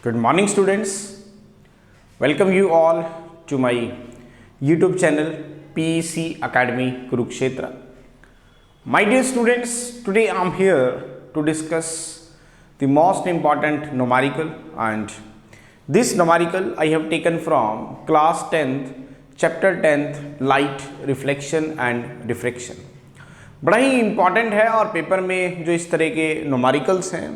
Good morning, students. Welcome you all to my YouTube channel PEC Academy Kurukshetra. My dear students, today I am here to discuss the most important numerical, and this numerical I have taken from class 10th chapter 10th light reflection and diffraction. बड़ा ही important है और paper में जो इस तरह के numericals हैं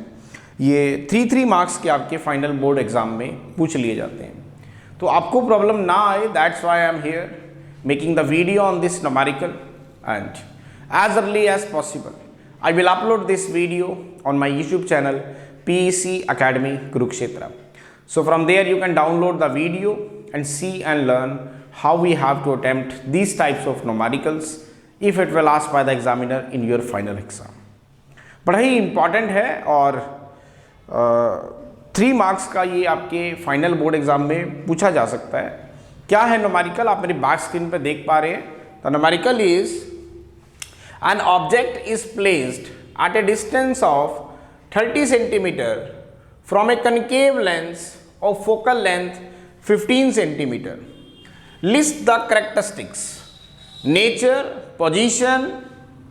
ये 3 मार्क्स के आपके फाइनल बोर्ड एग्जाम में पूछ लिए जाते हैं, तो आपको प्रॉब्लम ना आए, that's why I am here making the video on this numerical and as early as possible I will upload this video on my YouTube channel PEC Academy Kurukshetra. So from there you can download the video and see and learn how we have to attempt these types of numericals if it will asked by the examiner in your final exam. बड़ा ही important है और 3 marks का ये आपके final board exam में पूछा जा सकता है. क्या है न्यूमेरिकल, आप मेरी बैक स्क्रीन पे देख पा रहे हैं. The numerical is an object is placed at a distance of 30 centimetre from A concave lens of focal length 15 centimetre. List the characteristics, nature, position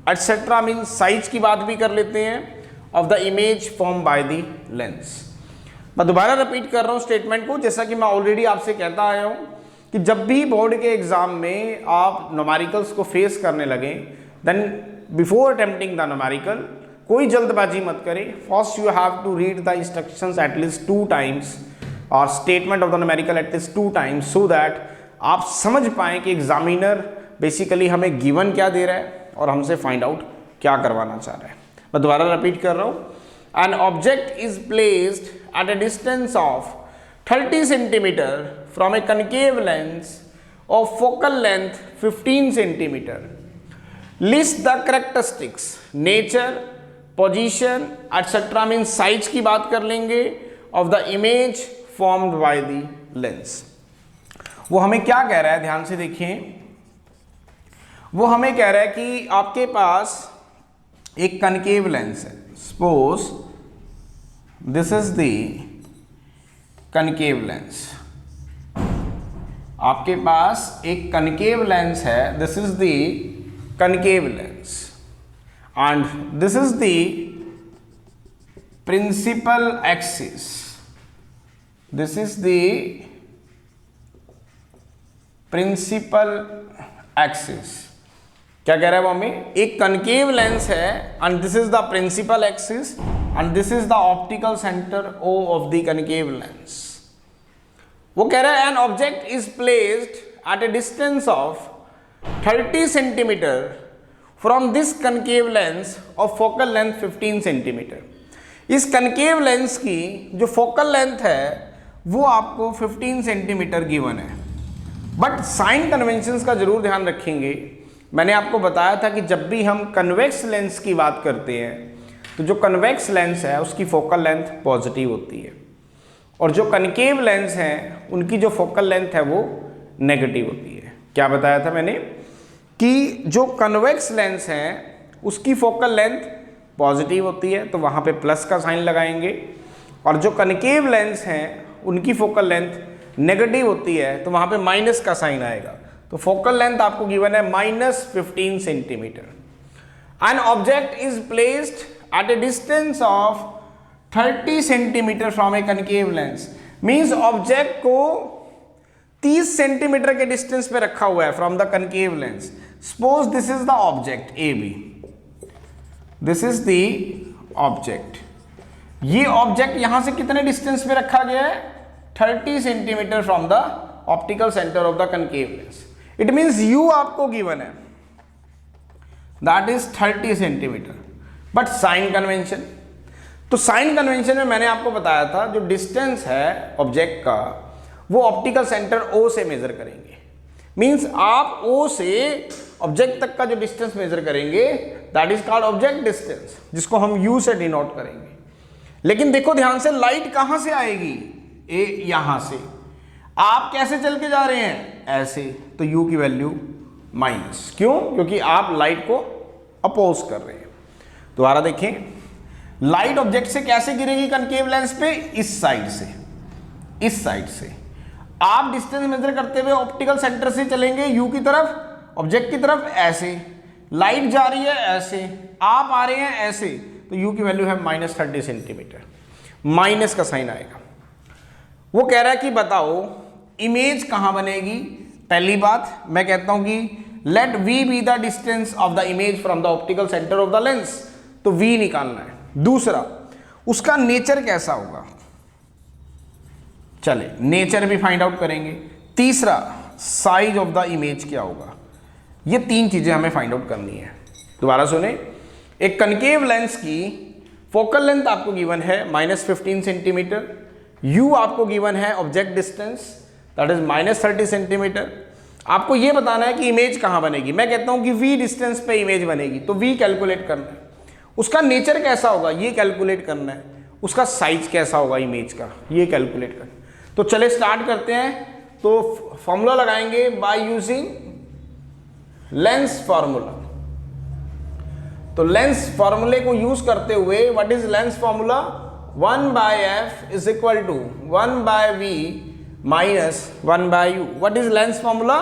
etcetera, means size की बात भी कर लेते हैं, of the image form by the lens. मैं दोबारा repeat कर रहा हूँ स्टेटमेंट को, जैसा कि मैं ऑलरेडी आपसे कहता आया हूँ कि जब भी बोर्ड के एग्जाम में आप न्यूमेरिकल्स को फेस करने लगे, then before attempting the numerical कोई जल्दबाजी मत करें. First you have to read the instructions at least 2 times और statement of the numerical at least 2 times, so that आप समझ पाएँ कि एग्जामिनर बेसिकली हमें गिवन क्या दे रहा है और हमसे फाइंड आउट क्या करवाना चाह रहा है. मैं दोबारा रिपीट कर रहा हूँ. N object is placed at a distance of 30 centimetre from A concave lens of focal length 15 centimetre. List the characteristics, nature, position etcetera, mean size की बात कर लेंगे, of the image formed by the lens. वो हमें क्या कह रहा है, ध्यान से देखिए. वो हमें कह रहा है कि आपके पास एक कनकेव लेंस है. Suppose this is the concave lens. आपके पास एक कनकेव लेंस है, this is the concave lens and this is the principal axis. This is the principal axis. क्या कह रहा है वो हमें, एक कनकेव लेंस है and this is the principal axis and this is the optical centre O of the concave lens. वो कह रहा है an object is placed at a distance of 30 centimetre from this concave lens of focal length 15 centimetre. इस concave lens की जो focal length है वो आपको 15 सेंटीमीटर गिवन है. बट साइन कन्वेंशंस का जरूर ध्यान रखेंगे. मैंने आपको बताया था कि जब भी हम कन्वेक्स लेंस की बात करते हैं तो जो कन्वेक्स लेंस है उसकी फोकल लेंथ पॉजिटिव होती है और जो कनकेव लेंस हैं उनकी जो फोकल लेंथ है वो नेगेटिव होती है. क्या बताया था मैंने कि जो कन्वेक्स लेंस हैं उसकी फोकल लेंथ पॉजिटिव होती है तो वहाँ पे प्लस का साइन लगाएंगे, और जो कनकेव लेंस हैं उनकी फोकल लेंथ नेगेटिव होती है तो वहाँ पे माइनस का साइन आएगा. तो फोकल लेंथ आपको गिवन है -15 centimetre. N object is placed at a distance of 30 centimetre from A concave lens. Means object को 30 सेंटीमीटर के डिस्टेंस पे रखा हुआ है from the concave lens. Suppose this is the object AB. This is the object. ये object यहां से कितने डिस्टेंस पे रखा गया है, 30 centimetre from the optical centre of the concave lens. It means U आपको गिवन है, that is 30 centimetre. But sign convention, तो साइन कन्वेंशन में मैंने आपको बताया था जो डिस्टेंस है ऑब्जेक्ट का वो ऑप्टिकल सेंटर O से मेजर करेंगे. मीन्स आप O से ऑब्जेक्ट तक का जो डिस्टेंस मेजर करेंगे that is called object distance, जिसको हम U से डिनोट करेंगे. लेकिन देखो ध्यान से, लाइट कहां से आएगी, यहां से. आप कैसे चल के जा रहे हैं, ऐसे, तो U की वैल्यू माइनस. क्यों, क्योंकि आप लाइट को अपोज कर रहे हैं. दोबारा देखें, लाइट ऑब्जेक्ट से कैसे गिरेगी कनकेव लेंस पे, इस साइड से. इस साइड से। आप डिस्टेंस मेजर करते हुए ऑप्टिकल सेंटर से चलेंगे यू की तरफ, ऑब्जेक्ट की तरफ ऐसे, लाइट जा रही है ऐसे, आप आ रहे हैं ऐसे, तो यू की वैल्यू है -30 सेंटीमीटर, माइनस का साइन आएगा। वो कह रहा है कि बताओ इमेज कहां बनेगी। पहली बात मैं कहता हूं कि let v be the distance of the image from the optical centre of the lens, तो v निकालना है। दूसरा, उसका नेचर कैसा होगा, चले नेचर भी फाइंड आउट करेंगे। तीसरा, साइज ऑफ द इमेज क्या होगा। ये तीन चीजें हमें फाइंड आउट करनी है। दोबारा सुने, एक कनकेव लेंस की फोकल लेंथ आपको गिवन है -15 सेंटीमीटर, u आपको गिवन है object distance that is -30 centimetre. आपको ये बताना है कि इमेज कहां बनेगी। मैं कहता हूं कि v डिस्टेंस पे इमेज बनेगी, तो v कैलकुलेट करना है। उसका नेचर कैसा होगा ये कैलकुलेट करना है। उसका साइज कैसा होगा इमेज का ये कैलकुलेट करना है। तो चले स्टार्ट करते हैं। तो फॉर्मूला लगाएंगे बाय यूजिंग लेंस फॉर्मूला। तो लेंस फॉर्मूले को यूज करते हुए what is lens formula, 1/f is equal to 1/v minus 1/u। What is lens formula,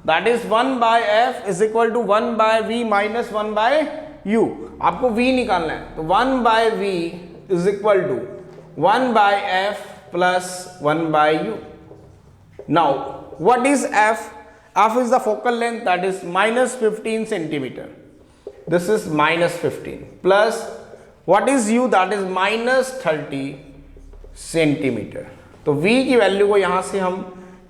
that is 1/f is equal to 1/v minus 1/u। आपको v निकालना है, तो 1/v is equal to 1/f plus 1/u. Now what is f? F is the focal length, that is -15 centimeter. This is -15 plus what is u, that is -30 centimeter. तो v की value को यहां से हम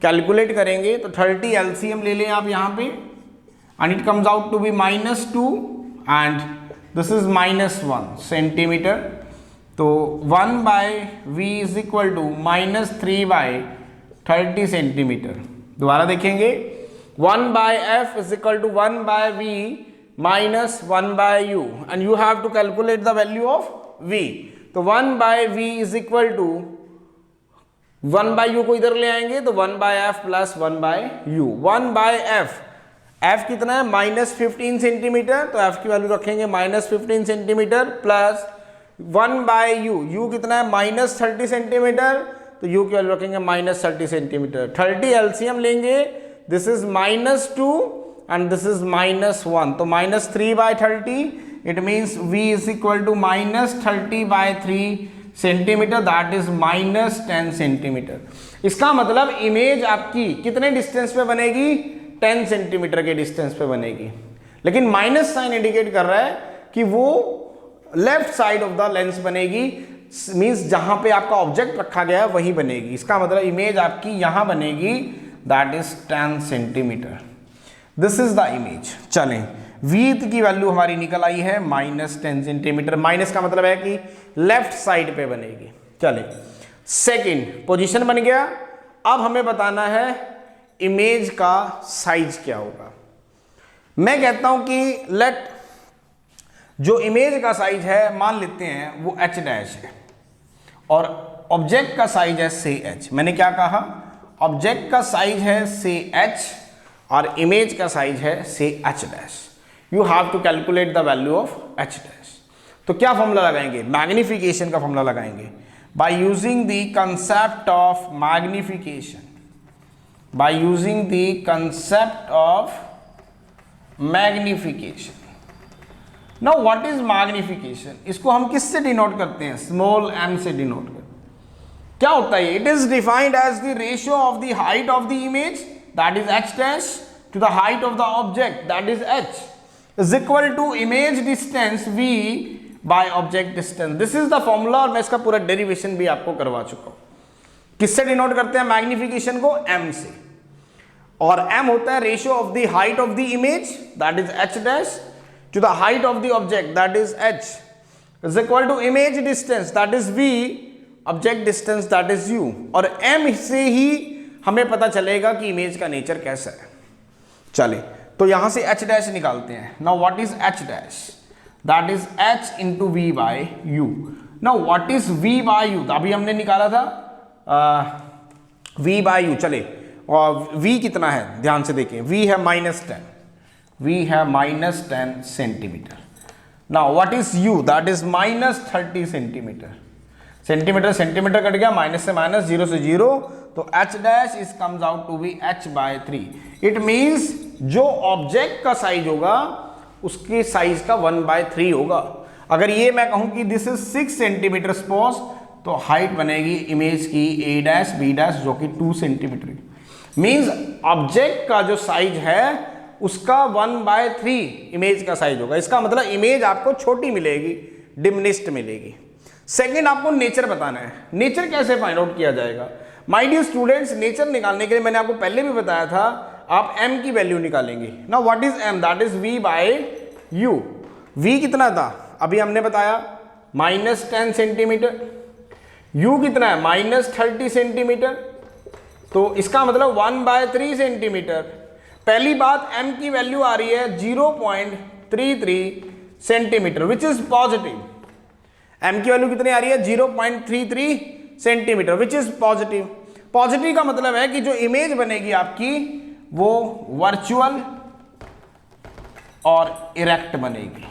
calculate करेंगे। तो 30 LCM ले लें आप यहां पे, and it comes out to be -2 and this is -1 centimetre. तो 1/v is equal to -3/30 centimetre. दोबारा देखेंगे, 1/f is equal to 1/v minus 1/u and you have to calculate the value of v। तो 1/v is equal to 1/u को इधर ले आएंगे तो 1/f plus 1/u। 1/f, f कितना है -15 सेंटीमीटर, तो f की वैल्यू रखेंगे -15 सेंटीमीटर प्लस 1/u, u कितना है -30 सेंटीमीटर, तो u की वैल्यू रखेंगे -30 सेंटीमीटर। 30 LCM लेंगे, this is -2 and this is -1, तो -3/30 it means v is equal to -30/3 centimetre, that is -10 centimetre. इसका मतलब इमेज आपकी कितने डिस्टेंस पे बनेगी, 10 सेंटीमीटर के डिस्टेंस पे बनेगी। लेकिन माइनस साइन इंडिकेट कर रहा है कि वो left side of the lens बनेगी, मींस जहां पे आपका ऑब्जेक्ट रखा गया है वही बनेगी। इसका मतलब इमेज आपकी यहां बनेगी, that is 10 centimetre. This is the image. चलें, v की वैल्यू हमारी निकल आई है -10 सेंटीमीटर। माइनस का मतलब है कि लेफ्ट साइड पे बनेगी। चलें, सेकंड पोजीशन बन गया। अब हमें बताना है इमेज का साइज क्या होगा। मैं कहता हूं कि लेट जो इमेज का साइज है मान लेते हैं वो h' है और ऑब्जेक्ट का साइज है से h। मैंने क्या कहा, ऑब्जेक्ट का साइज है से h और इमेज का साइज है से h'। You have to calculate the value of h'। तो क्या फॉर्मूला लगाएंगे, मैग्निफिकेशन का फॉर्मूला लगाएंगे by using the concept of magnification. By using the concept of magnification. Now what is magnification, इसको हम किससे डिनोट करते हैं, स्मॉल m से डिनोट करते हैं। क्या होता है, it is defined as the ratio of the height of the image that is h' to the height of the object that is h is equal to image distance v by object distance. This is the formula और मैं इसका पूरा derivation भी आपको करवा चुका हूं। किससे डिनोट करते हैं मैग्निफिकेशन को, m से, और m होता है ratio of the height of the image that is h' to the height of the object that is h is equal to image distance that is v, object distance that is u। और m से ही हमें पता चलेगा कि image का nature कैसा है। चले, तो यहां से h' निकालते हैं। now what is h', that is h into v by u। now what is v by u, अभी हमने निकाला था v by u। चले, और v कितना है ध्यान से देखें, v है -10, we have -10 centimetre. now what is u, that is -30 centimetre. Centimetre centimetre cut गया, माइनस से माइनस, जीरो से जीरो, तो h dash is comes out to be h/3। It means जो ऑब्जेक्ट का साइज होगा उसके साइज का 1/3 होगा। अगर ये मैं कहूं कि दिस इज 6 सेंटीमीटर सपोज, तो हाइट बनेगी इमेज की a डैश b डैश जो कि 2 सेंटीमीटर। मीन्स ऑब्जेक्ट का जो साइज है उसका 1/3 इमेज का साइज होगा। इसका मतलब इमेज आपको छोटी मिलेगी, डिमिनिश्ड मिलेगी। सेकंड, आपको नेचर बताना है। नेचर कैसे फाइंड आउट किया जाएगा? माय डियर स्टूडेंट्स, नेचर निकालने के लिए मैंने आपको पहले भी बताया था, आप m की वैल्यू निकालेंगे ना। What is m? That is v/u। v कितना था अभी हमने बताया, -10 सेंटीमीटर। u कितना है? -30 सेंटीमीटर। तो इसका मतलब 1/3 सेंटीमीटर। पहली बात, m की वैल्यू आ रही है 0.33 centimetre which is positive. m की वैल्यू कितनी आ रही है? 0.33 centimetre which is positive. Positive का मतलब है कि जो इमेज बनेगी आपकी वो वर्चुअल और इरेक्ट बनेगी।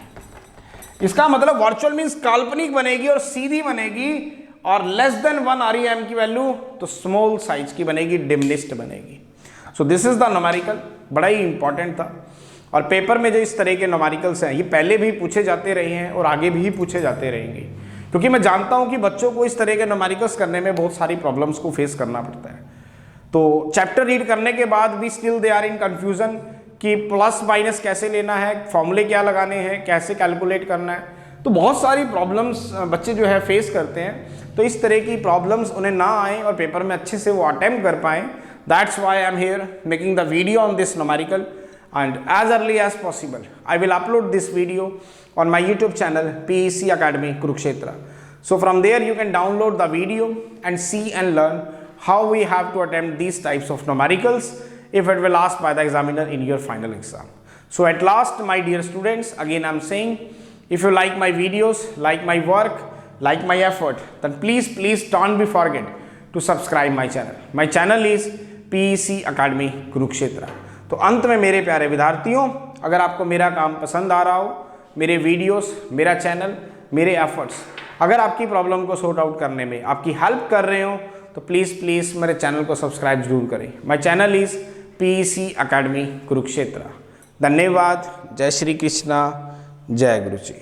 इसका मतलब वर्चुअल मीन्स काल्पनिक बनेगी और सीधी बनेगी, और लेस देन 1 आ रही है m की वैल्यू तो स्मॉल साइज की बनेगी, डिमिनिश्ड बनेगी। So this is the numerical, बड़ा ही इंपॉर्टेंट था। और पेपर में जो इस तरह के न्यूमेरिकल्स हैं ये पहले भी पूछे जाते रहे हैं और आगे भी पूछे जाते रहेंगे, क्योंकि मैं जानता हूं कि बच्चों को इस तरह के न्यूमेरिकल्स करने में बहुत सारी प्रॉब्लम्स को फेस करना पड़ता है। तो चैप्टर रीड करने के बाद भी still they are in confusion कि प्लस माइनस कैसे लेना है, फॉर्मूले क्या लगाने हैं, कैसे कैलकुलेट करना है। तो बहुत सारी प्रॉब्लम्स बच्चे जो है फेस करते हैं। तो इस तरह की प्रॉब्लम्स उन्हें ना आए और पेपर में अच्छे से वो अटेम्प्ट कर पाएँ, that's why I am here making the video on this numerical. And as early as possible, I will upload this video on my YouTube channel PEC Academy Kurukshetra. So from there you can download the video and see and learn how we have to attempt these types of numericals if it will asked by the examiner in your final exam. So at last, my dear students, again I am saying, if you like my videos, like my work, like my effort, then please don't be forget to subscribe my channel. My channel is PEC Academy Kurukshetra. तो अंत में मेरे प्यारे विद्यार्थियों, अगर आपको मेरा काम पसंद आ रहा हो, मेरे वीडियोस, मेरा चैनल, मेरे एफर्ट्स अगर आपकी प्रॉब्लम को सॉर्ट आउट करने में आपकी हेल्प कर रहे हो, तो प्लीज़ मेरे चैनल को सब्सक्राइब जरूर करें। My channel is PEC academy Kurukshetra. धन्यवाद। जय श्री कृष्णा, जय गुरु जी।